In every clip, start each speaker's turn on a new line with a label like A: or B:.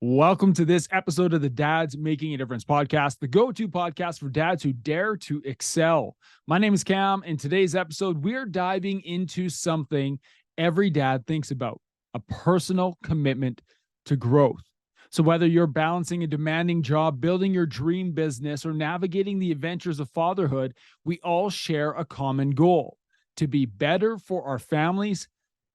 A: Welcome to this episode of the Dads Making a Difference podcast, the go-to podcast for dads who dare to excel. My name is Cam. In today's episode, we're diving into something every dad thinks about, a personal commitment to growth. So whether you're balancing a demanding job, building your dream business, or navigating the adventures of fatherhood, we all share a common goal: to be better for our families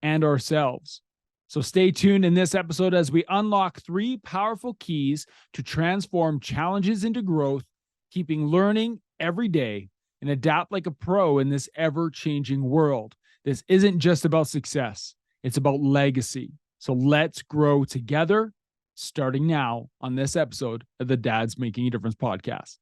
A: and ourselves. So stay tuned in this episode as we unlock 3 powerful keys to transform challenges into growth, keeping learning every day, and adapt like a pro in this ever-changing world. This isn't just about success, it's about legacy. So let's grow together, starting now on this episode of the Dads Making a Difference podcast.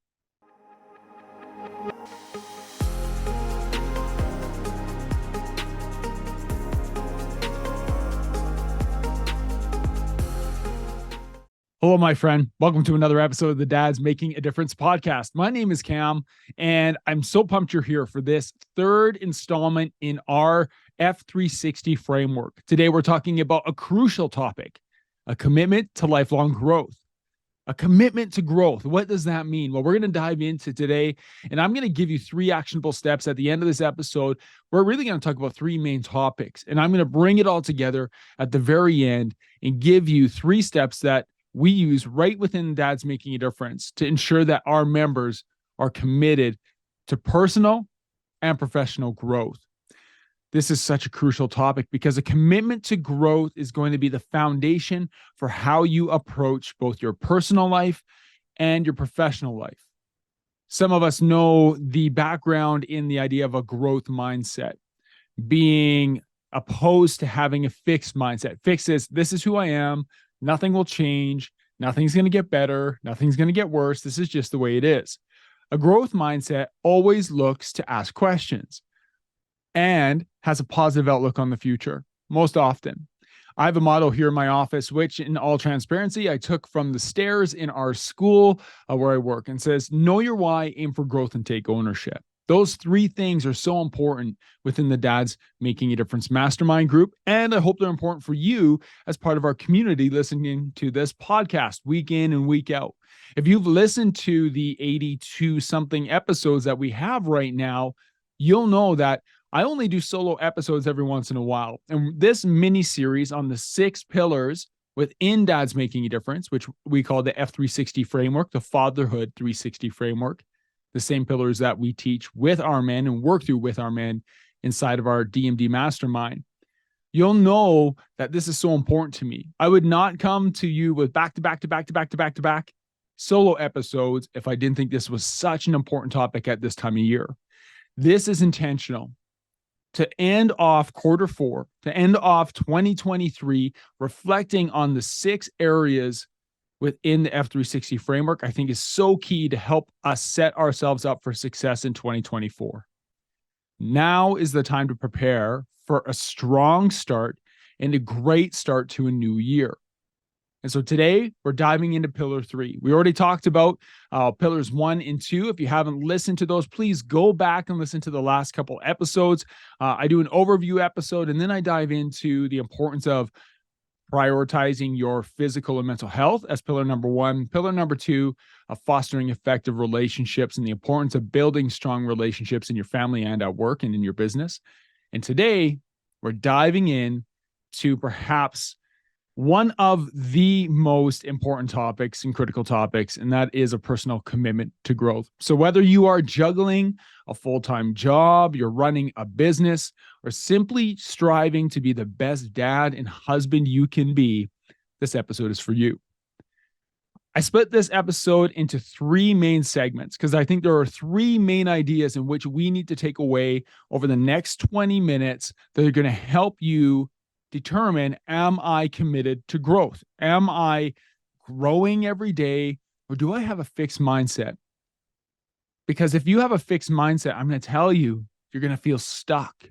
A: Hello, my friend. Welcome to another episode of the Dads Making a Difference podcast. My name is Cam, and I'm so pumped you're here for this third installment in our F360 framework. Today, we're talking about a crucial topic: a commitment to lifelong growth. A commitment to growth. What does that mean? Well, we're going to dive into today, and I'm going to give you 3 actionable steps at the end of this episode. We're really going to talk about 3 main topics, and I'm going to bring it all together at the very end and give you 3 steps that we use right within Dads Making a Difference to ensure that our members are committed to personal and professional growth. This is such a crucial topic because a commitment to growth is going to be the foundation for how you approach both your personal life and your professional life. Some of us know the background in the idea of a growth mindset, being opposed to having a fixed mindset. Fixed is, this is who I am. Nothing will change. Nothing's going to get better. Nothing's going to get worse. This is just the way it is. A growth mindset always looks to ask questions and has a positive outlook on the future, most often. I have a motto here in my office, which in all transparency, I took from the stairs in our school where I work, and says, know your why, aim for growth, and take ownership. Those 3 things are so important within the Dads Making a Difference mastermind group. And I hope they're important for you as part of our community listening to this podcast week in and week out. If you've listened to the 82 something episodes that we have right now, you'll know that I only do solo episodes every once in a while. And this mini series on the 6 pillars within Dads Making a Difference, which we call the F360 Framework, the Fatherhood360 Framework, the same pillars that we teach with our men and work through with our men inside of our DMD mastermind. You'll know that this is so important to me. I would not come to you with back-to-back solo episodes if I didn't think this was such an important topic at this time of year. This is intentional. To end off quarter 4, to end off 2023, reflecting on the 6 areas within the F360 framework, I think is so key to help us set ourselves up for success in 2024. Now is the time to prepare for a strong start and a great start to a new year. And so today we're diving into pillar 3. We already talked about pillars 1 and 2. If you haven't listened to those, please go back and listen to the last couple episodes. I do an overview episode, and then I dive into the importance of prioritizing your physical and mental health as pillar number 1. Pillar number 2, fostering effective relationships and the importance of building strong relationships in your family and at work and in your business. And today we're diving in to perhaps one of the most important topics and critical topics, and that is a personal commitment to growth. So whether you are juggling a full-time job, you're running a business, or simply striving to be the best dad and husband you can be, this episode is for you. I split this episode into 3 main segments because I think there are 3 main ideas in which we need to take away over the next 20 minutes that are going to help you determine, am I committed to growth? Am I growing every day, or do I have a fixed mindset? Because if you have a fixed mindset, I'm going to tell you, you're going to feel stuck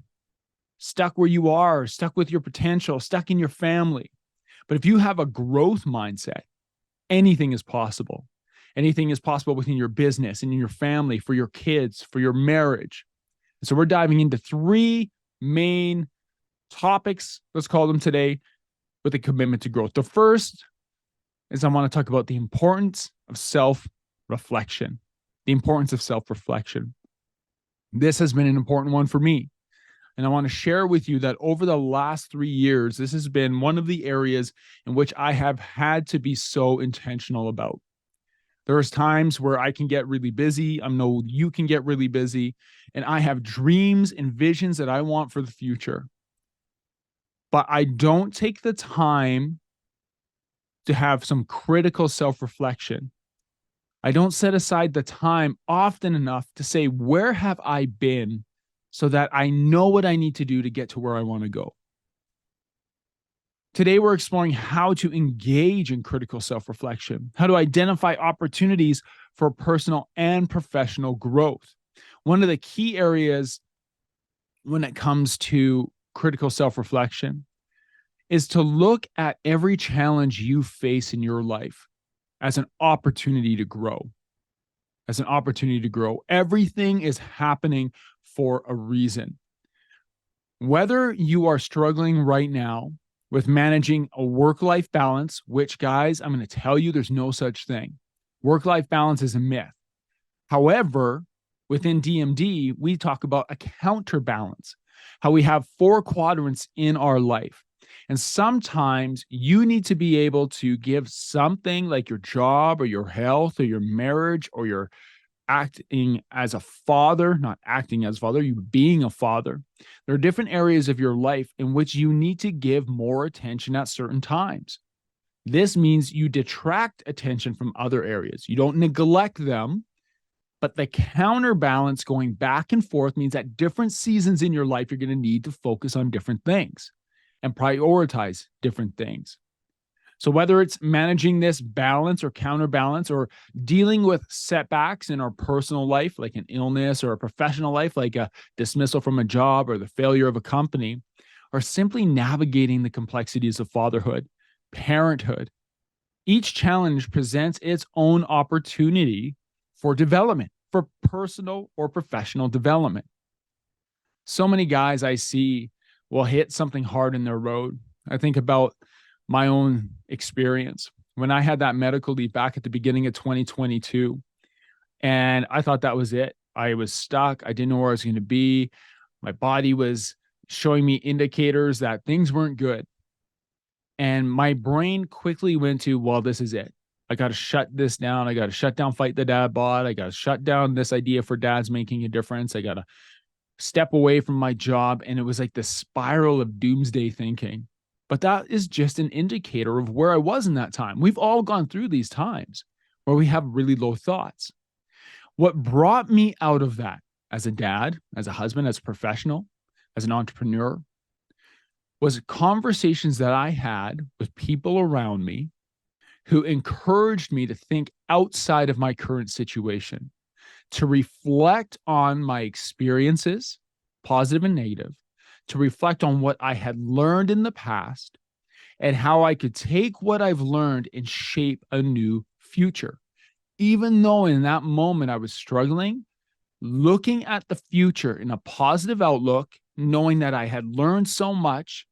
A: where you are, stuck with your potential, stuck in your family. But if you have a growth mindset, anything is possible. Anything is possible within your business and in your family, for your kids, for your marriage. And so we're diving into 3 main topics, let's call them today, with a commitment to growth. The first is I want to talk about the importance of self-reflection. The importance of self-reflection. This has been an important one for me. And I want to share with you that over the last 3 years, this has been one of the areas in which I have had to be so intentional about. There's times where I can get really busy. I know you can get really busy, and I have dreams and visions that I want for the future. But I don't take the time to have some critical self-reflection. I don't set aside the time often enough to say, where have I been, so that I know what I need to do to get to where I want to go. Today, we're exploring how to engage in critical self-reflection, how to identify opportunities for personal and professional growth. One of the key areas when it comes to critical self-reflection is to look at every challenge you face in your life as an opportunity to grow. As an opportunity to grow. Everything is happening for a reason. Whether you are struggling right now with managing a work-life balance, which, guys, I'm going to tell you there's no such thing. Work-life balance is a myth. However, within DMD, we talk about a counterbalance, how we have 4 quadrants in our life. And sometimes you need to be able to give something like your job or your health or your marriage or your acting as a father, not acting as father, you being a father. There are different areas of your life in which you need to give more attention at certain times. This means you detract attention from other areas. You don't neglect them, but the counterbalance going back and forth means at different seasons in your life, you're going to need to focus on different things and prioritize different things. So whether it's managing this balance or counterbalance, or dealing with setbacks in our personal life, like an illness, or a professional life, like a dismissal from a job or the failure of a company, or simply navigating the complexities of fatherhood, parenthood, each challenge presents its own opportunity for development, for personal or professional development. So many guys I see will hit something hard in their road. I think about my own experience when I had that medical leave back at the beginning of 2022. And I thought that was it. I was stuck. I didn't know where I was going to be. My body was showing me indicators that things weren't good. And my brain quickly went to, well, this is it. I got to shut this down. I got to shut down Fight the Dad Bod. I got to shut down this idea for dads making a difference. I got to step away from my job. And it was like the spiral of doomsday thinking. But that is just an indicator of where I was in that time. We've all gone through these times where we have really low thoughts. What brought me out of that as a dad, as a husband, as a professional, as an entrepreneur, was conversations that I had with people around me who encouraged me to think outside of my current situation, to reflect on my experiences, positive and negative, to reflect on what I had learned in the past and how I could take what I've learned and shape a new future. Even though in that moment I was struggling, looking at the future in a positive outlook, knowing that I had learned so much,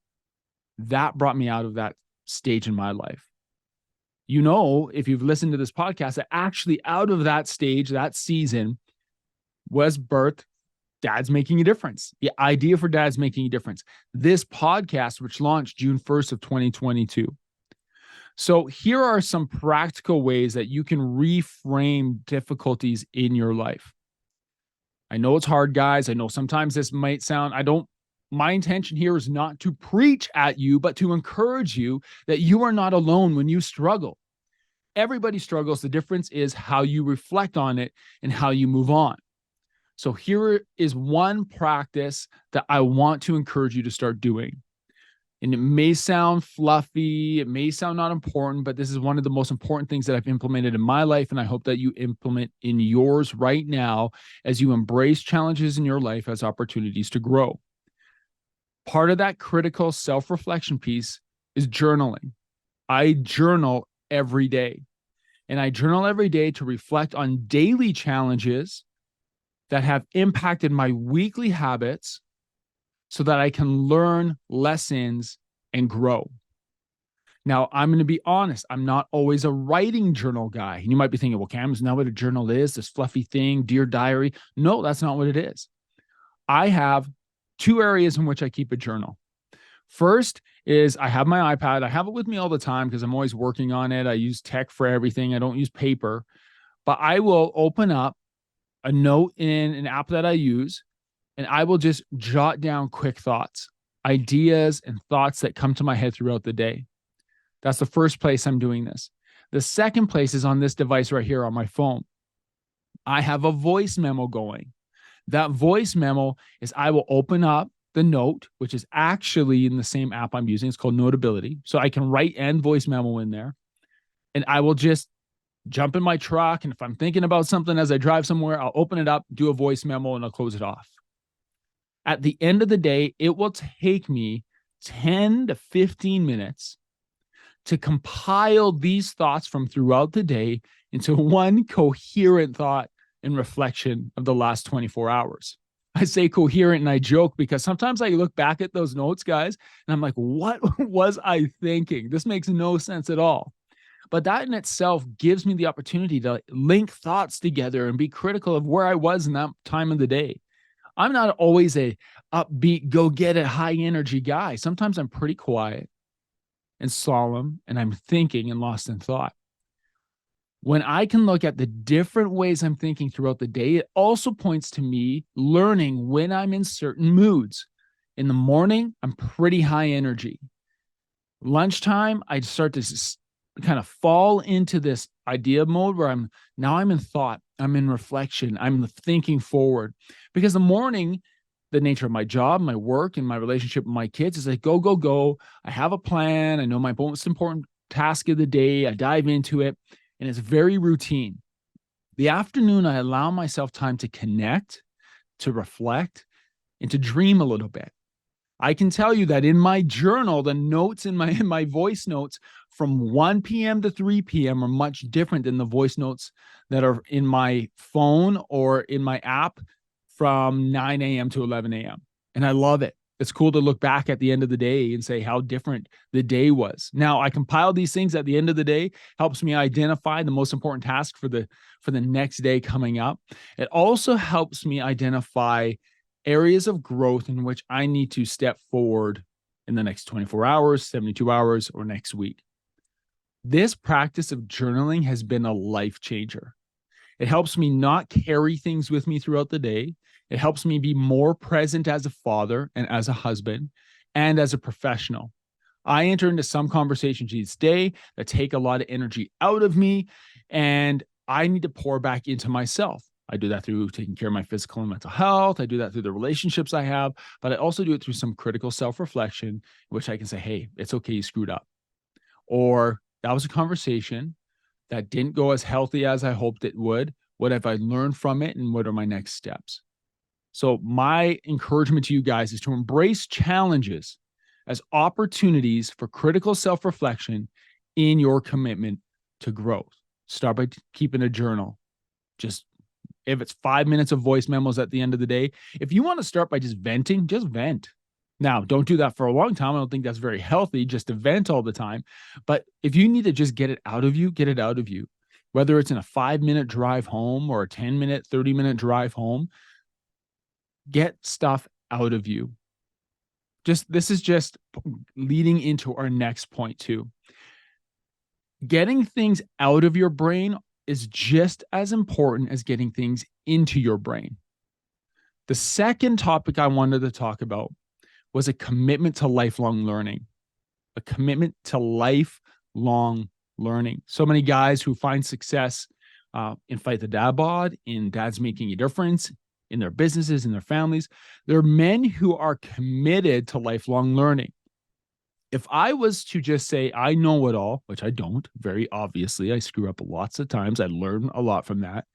A: that brought me out of that stage in my life. You know, if you've listened to this podcast, that actually out of that stage, that season was birthed Dad's Making a Difference, the idea for Dad's Making a Difference. This podcast, which launched June 1st of 2022. So here are some practical ways that you can reframe difficulties in your life. I know it's hard, guys. I know sometimes this might sound, my intention here is not to preach at you, but to encourage you that you are not alone when you struggle. Everybody struggles. The difference is how you reflect on it and how you move on. So here is one practice that I want to encourage you to start doing. And it may sound fluffy, it may sound not important, but this is one of the most important things that I've implemented in my life, and I hope that you implement in yours right now as you embrace challenges in your life as opportunities to grow. Part of that critical self-reflection piece is journaling. I journal every day, and I journal every day to reflect on daily challenges that have impacted my weekly habits so that I can learn lessons and grow. Now, I'm going to be honest. I'm not always a writing journal guy. And you might be thinking, well, Cam, isn't that what a journal is? This fluffy thing, Dear Diary. No, that's not what it is. I have two areas in which I keep a journal. First is I have my iPad. I have it with me all the time because I'm always working on it. I use tech for everything. I don't use paper, but I will open up a note in an app that I use, and I will just jot down quick thoughts, ideas, and thoughts that come to my head throughout the day. That's the first place I'm doing this. The second place is on this device right here on my phone. I have a voice memo going. That voice memo is I will open up the note, which is actually in the same app I'm using. It's called Notability. So I can write and voice memo in there. And I will just jump in my truck. And if I'm thinking about something as I drive somewhere, I'll open it up, do a voice memo, and I'll close it off. At the end of the day, it will take me 10 to 15 minutes to compile these thoughts from throughout the day into one coherent thought and reflection of the last 24 hours. I say coherent and I joke because sometimes I look back at those notes, guys, and I'm like, what was I thinking? This makes no sense at all. But that in itself gives me the opportunity to link thoughts together and be critical of where I was in that time of the day. I'm not always a upbeat, go get it, high energy guy. Sometimes I'm pretty quiet and solemn, and I'm thinking and lost in thought. When I can look at the different ways I'm thinking throughout the day, it also points to me learning when I'm in certain moods. In the morning, I'm pretty high energy. Lunchtime, I start to kind of fall into this idea mode where I'm in thought, I'm in reflection, I'm thinking forward. Because the morning, the nature of my job, my work, and my relationship with my kids is like go, go, go. I have a plan. I know my most important task of the day. I dive into it, and it's very routine. The afternoon, I allow myself time to connect, to reflect, and to dream a little bit. I can tell you that in my journal, the notes in my voice notes from 1 p.m. to 3 p.m. are much different than the voice notes that are in my phone or in my app from 9 a.m. to 11 a.m. And I love it. It's cool to look back at the end of the day and say how different the day was. Now, I compile these things at the end of the day, helps me identify the most important task for the next day coming up. It also helps me identify areas of growth in which I need to step forward in the next 24 hours, 72 hours, or next week. This practice of journaling has been a life changer. It helps me not carry things with me throughout the day. It helps me be more present as a father and as a husband and as a professional. I enter into some conversations each day that take a lot of energy out of me, and I need to pour back into myself. I do that through taking care of my physical and mental health. I do that through the relationships I have, but I also do it through some critical self-reflection, in which I can say, hey, it's okay, you screwed up. Or that was a conversation that didn't go as healthy as I hoped it would. What have I learned from it, and what are my next steps? So my encouragement to you guys is to embrace challenges as opportunities for critical self-reflection in your commitment to growth. Start by keeping a journal. Just if it's 5 minutes of voice memos at the end of the day, if you want to start by just venting, just vent. Now, don't do that for a long time. I don't think that's very healthy just to vent all the time. But if you need to just get it out of you, get it out of you. Whether it's in a 5-minute drive home or a 10-minute, 30-minute drive home, get stuff out of you. This is just leading into our next point too. Getting things out of your brain is just as important as getting things into your brain. The second topic I wanted to talk about was a commitment to lifelong learning. A commitment to lifelong learning. So many guys who find success in Fight the Dad Bod, in Dads Making a Difference, in their businesses, in their families, they're men who are committed to lifelong learning. If I was to just say, I know it all, which I don't, very obviously, I screw up lots of times. I learn a lot from that.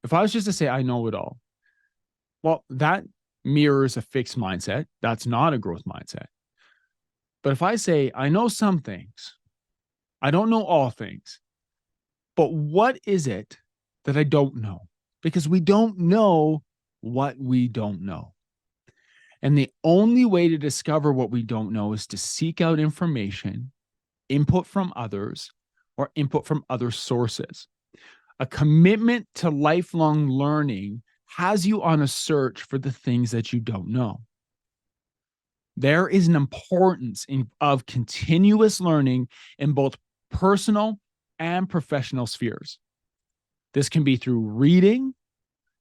A: If I was just to say, I know it all, well, that mirrors a fixed mindset. That's not a growth mindset. But if I say, I know some things, I don't know all things, but what is it that I don't know? Because we don't know what we don't know. And the only way to discover what we don't know is to seek out information input from others, or input from other sources. A commitment to lifelong learning has you on a search for the things that you don't know. There is an importance of continuous learning in both personal and professional spheres. This can be through reading.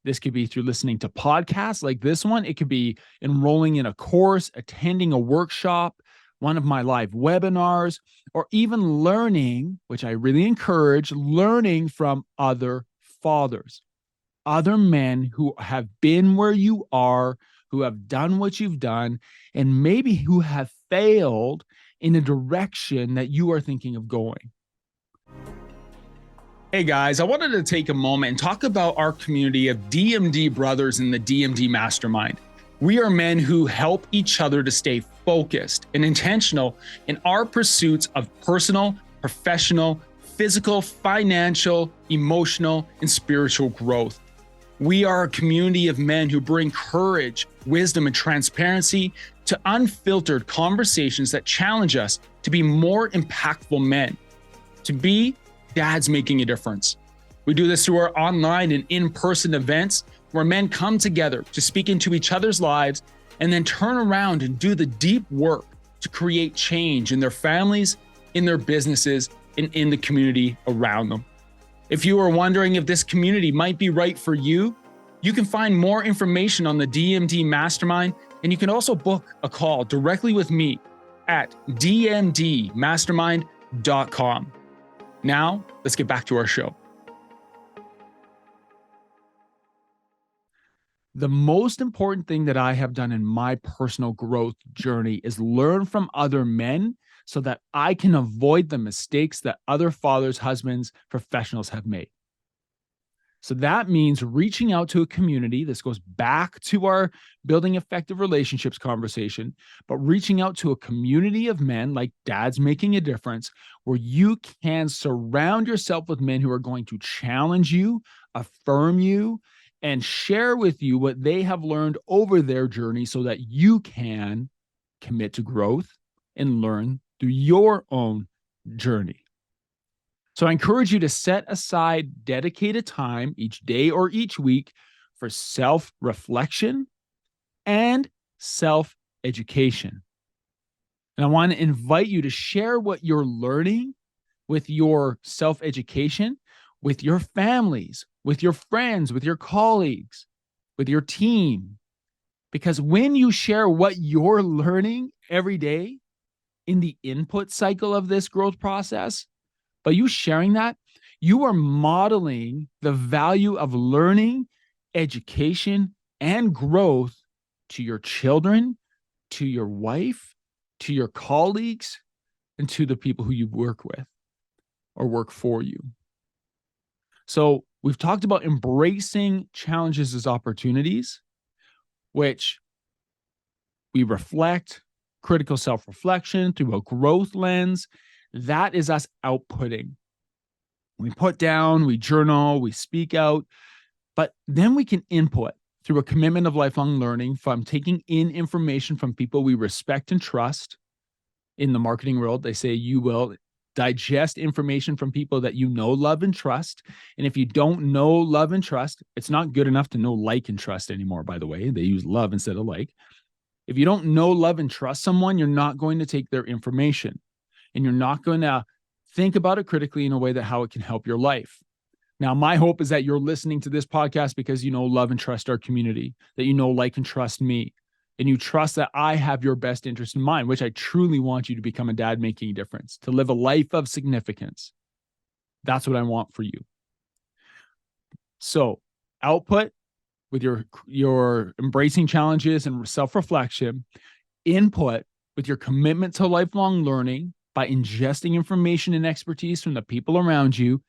A: This could be through listening to podcasts like this one. It could be enrolling in a course, attending a workshop, one of my live webinars, or even learning, which I really encourage, learning from other fathers, other men who have been where you are, who have done what you've done, and maybe who have failed in a direction that you are thinking of going. Hey guys, I wanted to take a moment and talk about our community of DMD brothers in the DMD Mastermind. We are men who help each other to stay focused and intentional in our pursuits of personal, professional, physical, financial, emotional, and spiritual growth. We are a community of men who bring courage, wisdom, and transparency to unfiltered conversations that challenge us to be more impactful men, to be dads making a difference. We do this through our online and in-person events where men come together to speak into each other's lives and then turn around and do the deep work to create change in their families, in their businesses, and in the community around them. If you are wondering if this community might be right for you, you can find more information on the DMD Mastermind, and you can also book a call directly with me at dmdmastermind.com. Now, let's get back to our show. The most important thing that I have done in my personal growth journey is learn from other men so that I can avoid the mistakes that other fathers, husbands, professionals have made. So that means reaching out to a community. This goes back to our building effective relationships conversation, but reaching out to a community of men like Dads Making a Difference, where you can surround yourself with men who are going to challenge you, affirm you, and share with you what they have learned over their journey so that you can commit to growth and learn through your own journey. So I encourage you to set aside dedicated time each day or each week for self-reflection and self-education. And I want to invite you to share what you're learning with your self-education, with your families, with your friends, with your colleagues, with your team. Because when you share what you're learning every day in the input cycle of this growth process, by you sharing that, you are modeling the value of learning, education, and growth to your children, to your wife, to your colleagues, and to the people who you work with or work for you. So we've talked about embracing challenges as opportunities, which we reflect, critical self-reflection through a growth lens. That is us outputting. We put down, we journal, we speak out, but then we can input through a commitment of lifelong learning from taking in information from people we respect and trust. In the marketing world, they say you will digest information from people that you know, love, and trust. And if you don't know, love, and trust, it's not good enough to know, like, and trust anymore, by the way. They use love instead of like. If you don't know, love, and trust someone, you're not going to take their information. And you're not going to think about it critically in a way that how it can help your life. Now, my hope is that you're listening to this podcast because you know, love, and trust our community, that you know, like, and trust me, and you trust that I have your best interest in mind, which I truly want you to become a dad making a difference, to live a life of significance. That's what I want for you. So output with your embracing challenges and self-reflection, input with your commitment to lifelong learning, by ingesting information and expertise from the people around you,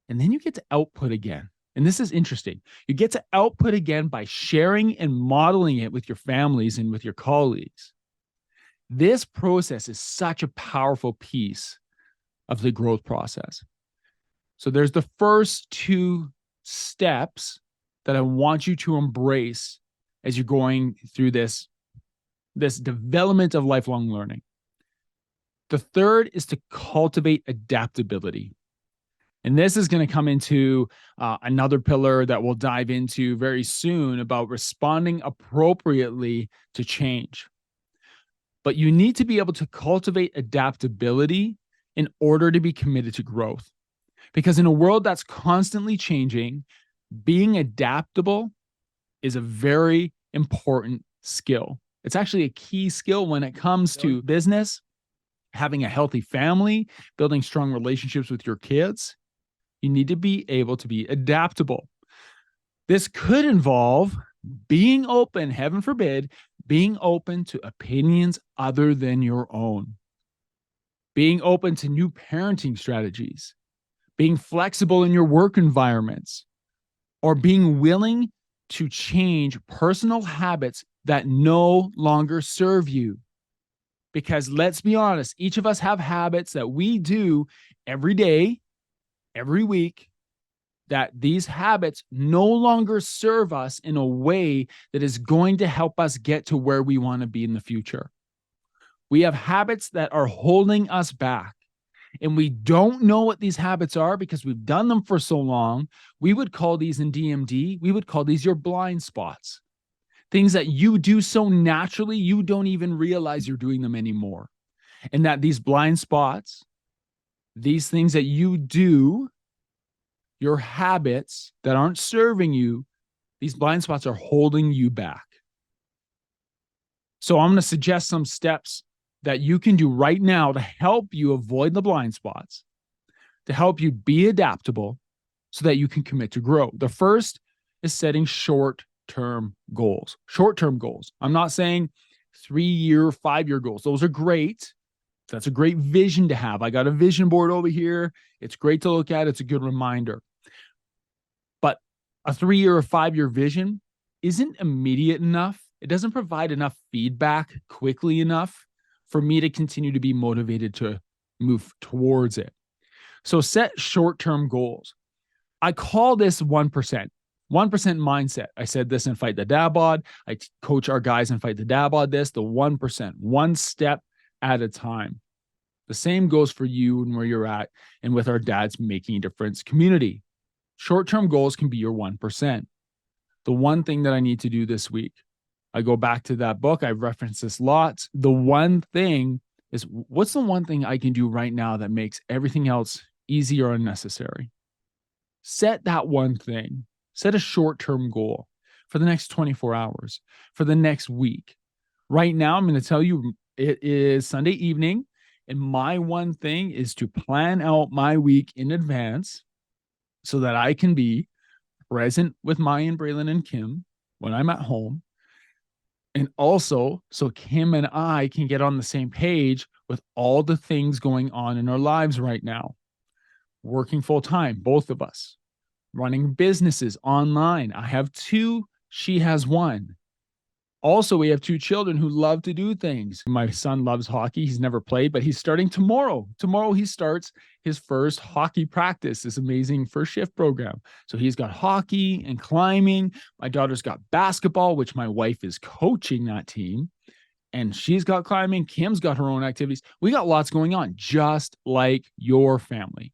A: and then you get to output again. And this is interesting. You get to output again by sharing and modeling it with your families and with your colleagues. This process is such a powerful piece of the growth process. So there's the first two steps that I want you to embrace as you're going through this development of lifelong learning. The third is to cultivate adaptability. And this is going to come into another pillar that we'll dive into very soon about responding appropriately to change. But you need to be able to cultivate adaptability in order to be committed to growth. Because in a world that's constantly changing, being adaptable is a very important skill. It's actually a key skill when it comes to business, having a healthy family, building strong relationships with your kids. You need to be able to be adaptable. This could involve being open, heaven forbid, being open to opinions other than your own, being open to new parenting strategies, being flexible in your work environments, or being willing to change personal habits that no longer serve you. Because let's be honest, each of us have habits that we do every day, every week, that these habits no longer serve us in a way that is going to help us get to where we want to be in the future. We have habits that are holding us back, and we don't know what these habits are because we've done them for so long. We would call these in DMD, we would call these your blind spots. Things that you do so naturally, you don't even realize you're doing them anymore. And that these blind spots, these things that you do, your habits that aren't serving you, these blind spots are holding you back. So I'm going to suggest some steps that you can do right now to help you avoid the blind spots, to help you be adaptable so that you can commit to grow. The first is setting short-term goals. Short-term goals. I'm not saying 3-year, 5-year goals. Those are great. That's a great vision to have. I got a vision board over here. It's great to look at. It's a good reminder. But a 3-year or 5-year vision isn't immediate enough. It doesn't provide enough feedback quickly enough for me to continue to be motivated to move towards it. So set short-term goals. I call this 1%. 1% mindset. I said this in Fight the Dad Bod. I coach our guys in Fight the Dad Bod this, the 1%, one step at a time. The same goes for you and where you're at and with our Dads Making a Difference community. Short-term goals can be your 1%. The one thing that I need to do this week. I go back to that book. I've referenced this lots. The one thing is, what's the one thing I can do right now that makes everything else easy or unnecessary? Set that one thing. Set a short-term goal for the next 24 hours, for the next week. Right now, I'm going to tell you it is Sunday evening, and my one thing is to plan out my week in advance so that I can be present with Maya and Braylon and Kim when I'm at home. And also, so Kim and I can get on the same page with all the things going on in our lives right now. Working full time, both of us. Running businesses online. I have 2, she has 1. Also, we have 2 children who love to do things. My son loves hockey. He's never played, but he's starting tomorrow. Tomorrow he starts his first hockey practice, this amazing first shift program. So he's got hockey and climbing. My daughter's got basketball, which my wife is coaching that team. And she's got climbing. Kim's got her own activities. We got lots going on, just like your family.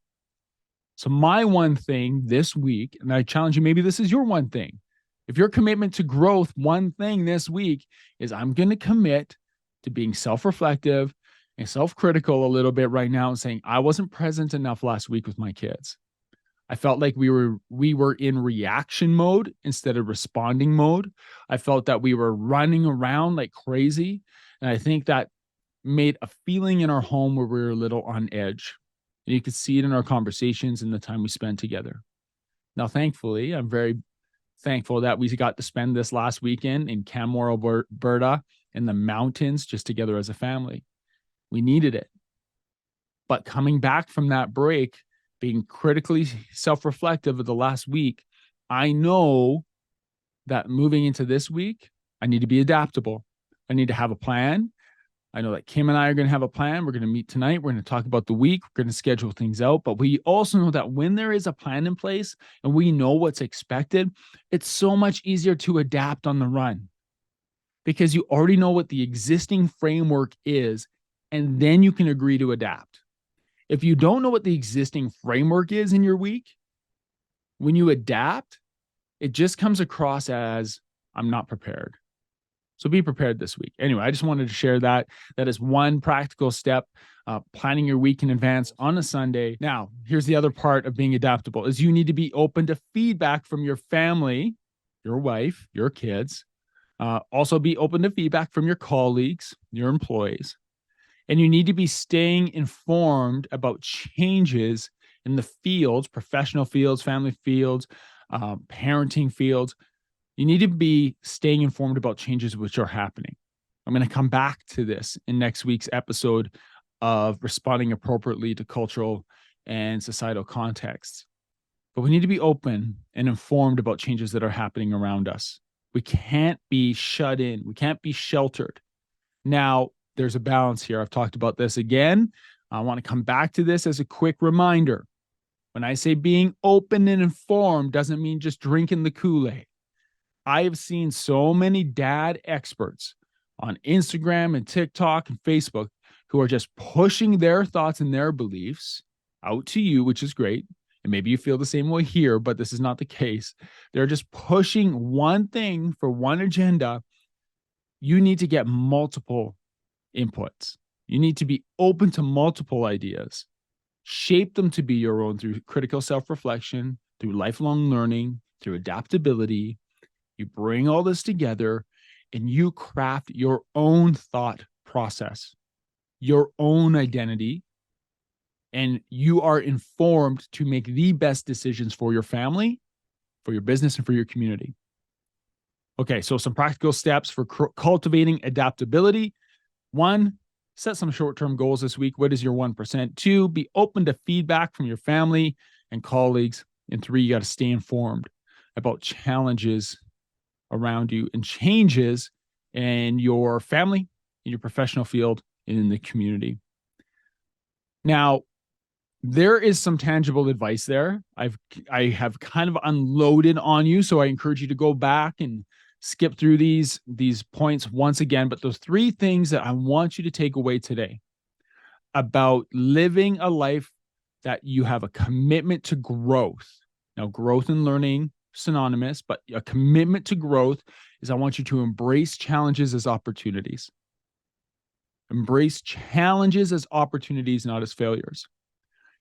A: So my one thing this week, and I challenge you, maybe this is your one thing. If your commitment to growth, one thing this week is I'm going to commit to being self-reflective and self-critical a little bit right now and saying, I wasn't present enough last week with my kids. I felt like we were in reaction mode instead of responding mode. I felt that we were running around like crazy. And I think that made a feeling in our home where we were a little on edge. And you could see it in our conversations and the time we spent together. Now, thankfully, I'm very thankful that we got to spend this last weekend in Canmore, Alberta, in the mountains, just together as a family. We needed it. But coming back from that break, being critically self-reflective of the last week, I know that moving into this week, I need to be adaptable. I need to have a plan. I know that Kim and I are going to have a plan. We're going to meet tonight. We're going to talk about the week. We're going to schedule things out. But we also know that when there is a plan in place and we know what's expected, it's so much easier to adapt on the run because you already know what the existing framework is and then you can agree to adapt. If you don't know what the existing framework is in your week, when you adapt, it just comes across as I'm not prepared. So be prepared this week. Anyway, I just wanted to share that. That is one practical step, planning your week in advance on a Sunday. Now, here's the other part of being adaptable is you need to be open to feedback from your family, your wife, your kids. Also be open to feedback from your colleagues, your employees. And you need to be staying informed about changes in the fields, professional fields, family fields, parenting fields. You need to be staying informed about changes which are happening. I'm going to come back to this in next week's episode of responding appropriately to cultural and societal contexts. But we need to be open and informed about changes that are happening around us. We can't be shut in. We can't be sheltered. Now, there's a balance here. I've talked about this again. I want to come back to this as a quick reminder. When I say being open and informed doesn't mean just drinking the Kool-Aid. I have seen so many dad experts on Instagram and TikTok and Facebook who are just pushing their thoughts and their beliefs out to you, which is great. And maybe you feel the same way here, but this is not the case. They're just pushing one thing for one agenda. You need to get multiple inputs. You need to be open to multiple ideas. Shape them to be your own through critical self-reflection, through lifelong learning, through adaptability. You bring all this together and you craft your own thought process, your own identity, and you are informed to make the best decisions for your family, for your business, and for your community. Okay, so some practical steps for cultivating adaptability. 1, set some short-term goals this week. What is your 1%? 2, be open to feedback from your family and colleagues. And 3, you got to stay informed about challenges around you and changes in your family, in your professional field, and in the community. Now, there is some tangible advice there. I have kind of unloaded on you, so I encourage you to go back and skip through these points once again. But those 3 things that I want you to take away today about living a life that you have a commitment to growth. Now, growth and learning synonymous, but a commitment to growth is I want you to embrace challenges as opportunities. Embrace challenges as opportunities, not as failures.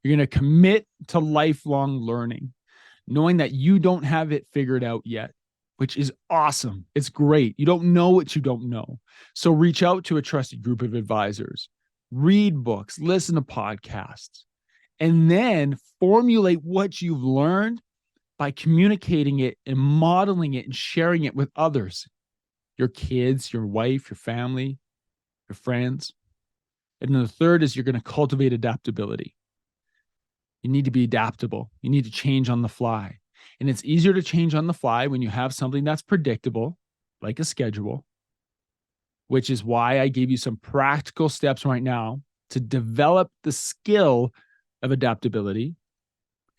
A: You're going to commit to lifelong learning, knowing that you don't have it figured out yet, which is awesome. It's great. You don't know what you don't know. So reach out to a trusted group of advisors, read books, listen to podcasts, and then formulate what you've learned by communicating it and modeling it and sharing it with others, your kids, your wife, your family, your friends. And then the third is you're going to cultivate adaptability. You need to be adaptable. You need to change on the fly. And it's easier to change on the fly when you have something that's predictable, like a schedule, which is why I gave you some practical steps right now to develop the skill of adaptability.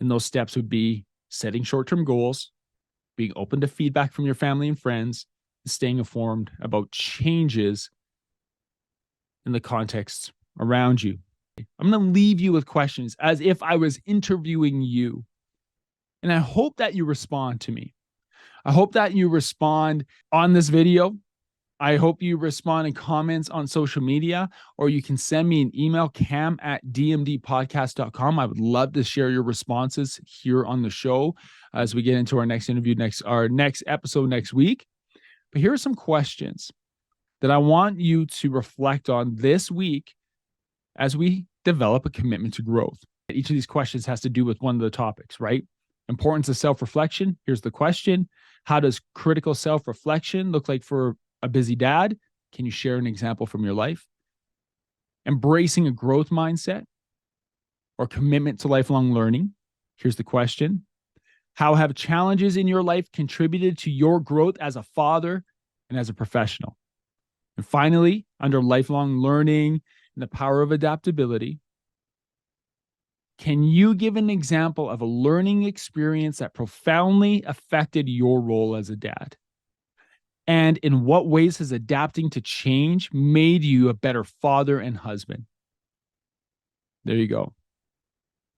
A: And those steps would be setting short-term goals, being open to feedback from your family and friends, and staying informed about changes in the context around you. I'm going to leave you with questions as if I was interviewing you. And I hope that you respond to me. I hope that you respond on this video. I hope you respond in comments on social media, or you can send me an email, cam@dmdpodcast.com. I would love to share your responses here on the show as we get into our next interview, our next episode next week. But here are some questions that I want you to reflect on this week as we develop a commitment to growth. Each of these questions has to do with one of the topics, right? Importance of self-reflection. Here's the question. How does critical self-reflection look like for a busy dad? Can you share an example from your life? Embracing a growth mindset or commitment to lifelong learning. Here's the question. How have challenges in your life contributed to your growth as a father and as a professional? And finally, under lifelong learning and the power of adaptability, can you give an example of a learning experience that profoundly affected your role as a dad? And in what ways has adapting to change made you a better father and husband? There you go.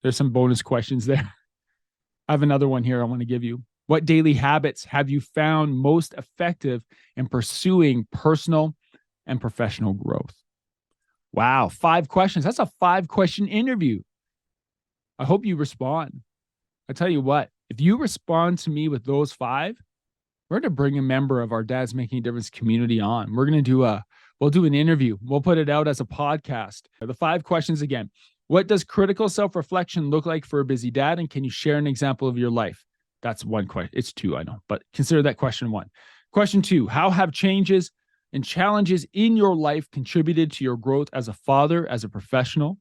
A: There's some bonus questions there. I have another one here I want to give you. What daily habits have you found most effective in pursuing personal and professional growth? Wow, 5 questions. That's a 5-question interview. I hope you respond. I tell you what, if you respond to me with those 5, we're going to bring a member of our Dads Making a Difference community on. We're going to we'll do an interview. We'll put it out as a podcast. The 5 questions again. What does critical self-reflection look like for a busy dad? And can you share an example of your life? That's 1 question. It's 2, I know, but consider that question 1. Question 2, how have changes and challenges in your life contributed to your growth as a father, as a professional?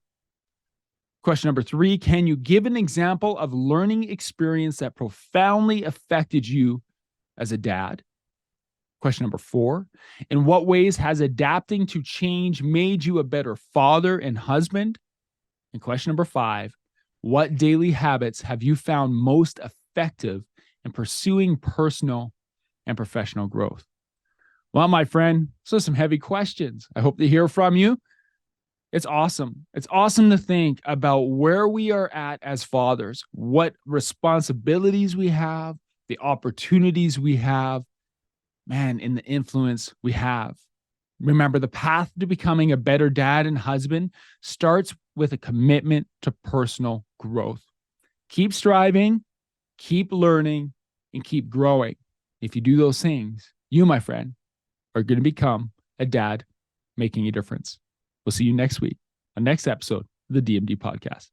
A: Question number 3, can you give an example of learning experience that profoundly affected you as a dad? Question number 4, in what ways has adapting to change made you a better father and husband? And question number 5, what daily habits have you found most effective in pursuing personal and professional growth? Well, my friend, so some heavy questions. I hope to hear from you. It's awesome. It's awesome to think about where we are at as fathers, what responsibilities we have, the opportunities we have, man, and the influence we have. Remember, the path to becoming a better dad and husband starts with a commitment to personal growth. Keep striving, keep learning, and keep growing. If you do those things, you, my friend, are going to become a dad making a difference. We'll see you next week on next episode of the DMD podcast.